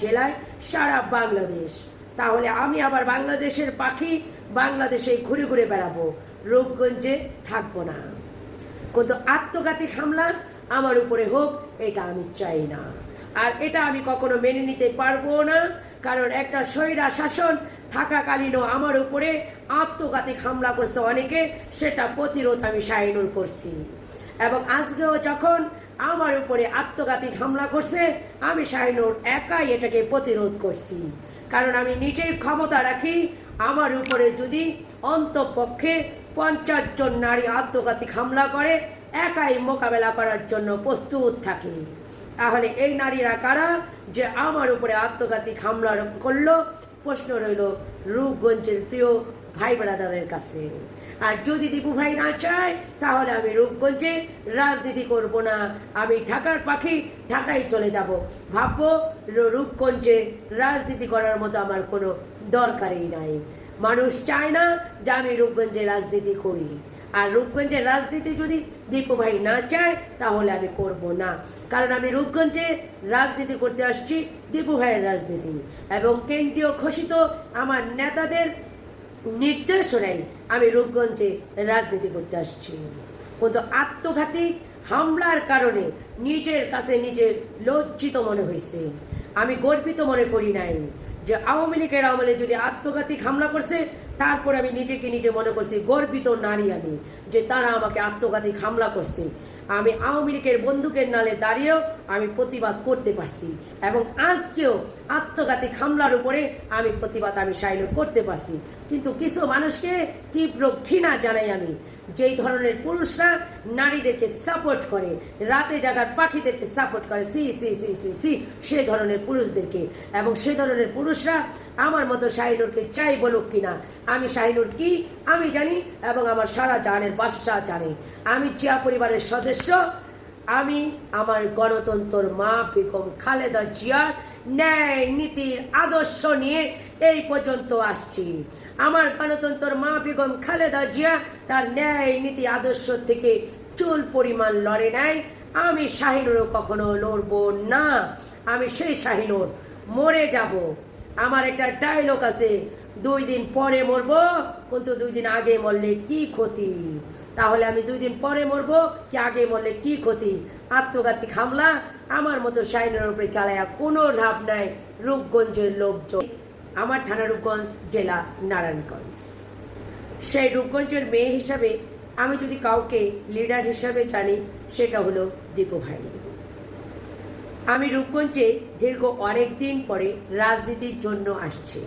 জেলায় সারা বাংলাদেশ। তাহলে আমি আবার বাংলাদেশের পাখি, বাংলাদেশে ঘুরে ঘুরে বেড়াবো, রূপগঞ্জে থাকবো না। কিন্তু আত্মঘাতী হামলা আমার উপরে হোক, এটা আমি চাই না, আর এটা আমি কখনো মেনে নিতে পারবো না। কারণ একটা স্বৈরা শাসন থাকাকালীনও আমার উপরে আত্মঘাতী হামলা করছে অনেকে, সেটা প্রতিরোধ আমি শাহিনুর করছি। এবং আজকেও যখন আমার উপরে আত্মঘাতী হামলা করছে, আমি শাহিনুর একাই এটাকে প্রতিরোধ করছি। কারণ আমি নিজেই ক্ষমতা রাখি, আমার উপরে যদি অন্তপক্ষে 50 জন নারী আত্মঘাতী হামলা করে, একাই মোকাবেলা করার জন্য প্রস্তুত থাকি। তাহলে এই নারীরা কারা যে আমার উপরে আত্মঘাতী হামলা করলো? প্রশ্ন রইল রূপগঞ্জের প্রিয় ভাই ব্রাদারের কাছে। আর যদি দীপু ভাই না চায়, তাহলে আমি রূপগঞ্জে রাজনীতি করব না, আমি ঢাকার পাখি, ঢাকায় চলে যাব। ভাববো রূপগঞ্জে রাজনীতি করার মতো আমার কোনো দরকারই নাই। মানুষ চায় না যে আমি রূপগঞ্জে রাজনীতি করি। আর রূপগঞ্জের রাজনীতি যদি দীপু ভাই না চায়, তাহলে আমি করব না। কারণ আমি রূপগঞ্জে রাজনীতি করতে আসছি দীপু ভাইয়ের রাজনীতি, এবং কেন্দ্রীয় ঘোষিত আমার নেতাদের নির্দেশনায় আমি রূপগঞ্জে রাজনীতি করতে আসছি। কিন্তু আত্মঘাতী হামলার কারণে নিজের কাছে নিজের লজ্জিত মনে হয়েছে। আমি গর্বিত মনে করি নাই যে আওয়ামী লীগের আমলে যদি আত্মঘাতী হামলা করছে, তারপর আমি নিজেকে নিজে মনে করছি গর্বিত নারী আমি, যে তারা আমাকে আত্মঘাতী হামলা করছে। আমি আওয়ামী লীগের বন্দুকের নালে দাঁড়িয়েও আমি প্রতিবাদ করতে পারছি, এবং আজকেও আত্মঘাতী হামলার উপরে আমি প্রতিবাদ আমি শাহিনুর করতে পারছি। কিন্তু কিছু মানুষকে তীব্র ঘৃণা জানাই আমি, যেই ধরনের পুরুষরা নারীদেরকে সাপোর্ট করে, রাতে জাগার পাখিদেরকে সাপোর্ট করে, সি সি সি সি সি সেই ধরনের পুরুষদেরকে। এবং সেই ধরনের পুরুষরা আমার মতো শাহিনুরকে চাই বলুক কিনা, আমি শাহিনুর কি আমি জানি, এবং আমার সারা জাহানের বাদশা জানে। আমি জিয়া পরিবারের সদস্য। আমি আমার গণতন্ত্র মা বেগম খালেদা জিয়ার ন্যায় নীতির আদর্শ নিয়ে এই পর্যন্ত আসছি। আমার গণতন্ত্র মা বেগম খালেদা জিয়া তার ন্যায় নীতি আদর্শ থেকে চুল পরিমাণ লড়ে নাই। আমি শাহিনুরও কখনো লড়বো না। আমি সেই শাহিনুর, মরে যাব। আমার একটা ডায়লগ আছে, 2 দিন পরে মরবো, কিন্তু 2 দিন আগে মরলে কি ক্ষতি? তাহলে আমি 2 দিন পরে মরবো কি আগে মরলে কি ক্ষতি? আত্মঘাতী হামলা আমার মতো শাহিনুরের উপরে চালায়া কোনো লাভ নাই। রূপগঞ্জের লোকজন, আমার থানা রূপগঞ্জ, জেলা নারায়ণগঞ্জ। সেই রূপগঞ্জের মেয়ে হিসাবে আমি যদি কাউকে লিডার হিসাবে জানি, সেটা হলো দীপু ভাই। আমি রূপগঞ্জে দীর্ঘ অনেক দিন পরে রাজনীতির জন্য আসছি।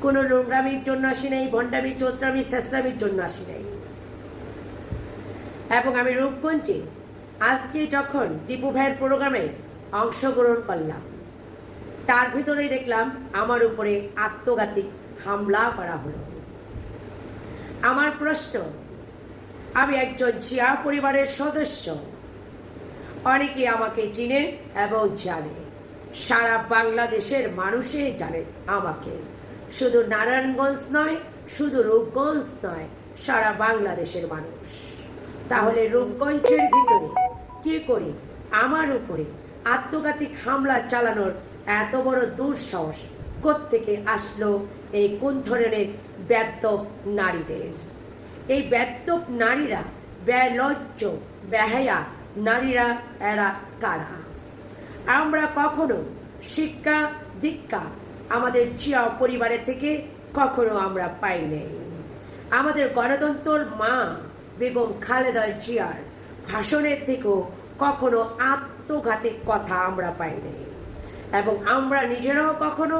কোনো নোংরামির জন্য আসি নাই, ভণ্ডামি, চোত্রামি, শেষরামির জন্য আসি নাই। এবং আমি রূপগঞ্জে আজকে যখন দীপু ভাইয়ের প্রোগ্রামে অংশগ্রহণ করলাম, তার ভিতরেই দেখলাম আমার উপরে আত্মঘাতী হামলা করা হলো। আমার প্রশ্ন, আমি একজন জিয়া পরিবারের সদস্য, অনেকে আমাকে চিনে এবং জানে, সারা বাংলাদেশের মানুষে জানে আমাকে, শুধু নারায়ণগঞ্জ নয়, শুধু রূপগঞ্জ নয়, সারা বাংলাদেশের মানুষ। তাহলে রূপগঞ্জের ভিতরে কি করে আমার উপরে আত্মঘাতী হামলা চালানোর এত বড় দুঃসাহস কোত্থেকে আসলো? এই কোন ধরনের বেদ্যপ নারীদের? এই বেদ্যপ নারীরা, বেলজ্জ বেহায়া নারীরা, এরা কারা? আমরা কখনো শিক্ষা দীক্ষা আমাদের জিয়া পরিবারের থেকে কখনো আমরা পাই নাই। আমাদের গণতন্ত্র মা বেগম খালেদা জিয়ার ভাষণের থেকেও কখনো আত্মঘাতী কথা আমরা পাই নাই, এবং আমরা নিজেরাও কখনো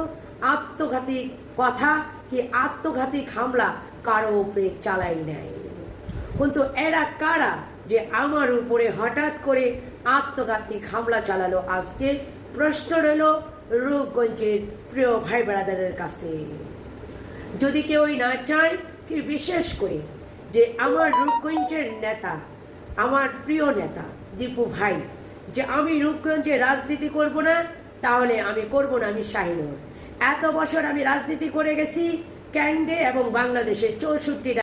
আত্মঘাতী কথা কি আত্মঘাতী হামলা কারো উপরে চালাই নাই। কিন্তু এরা কারা যে আমার উপরে হঠাৎ করে আত্মঘাতী হামলা চালালো? আজকে প্রশ্ন রইল রূপগঞ্জের প্রিয় ভাই ব্রাদারের কাছে। যদি কেউই না চায় কি, বিশেষ করে যে আমার রূপগঞ্জের নেতা, আমার প্রিয় নেতা দীপু ভাই, যে আমি রূপগঞ্জে রাজনীতি করব না, তাহলে আমি করব না। আমি শাহিনুর এত বছর আমি রাজনীতি করে গেছি ক্যান্ডে এবং বাংলাদেশে 64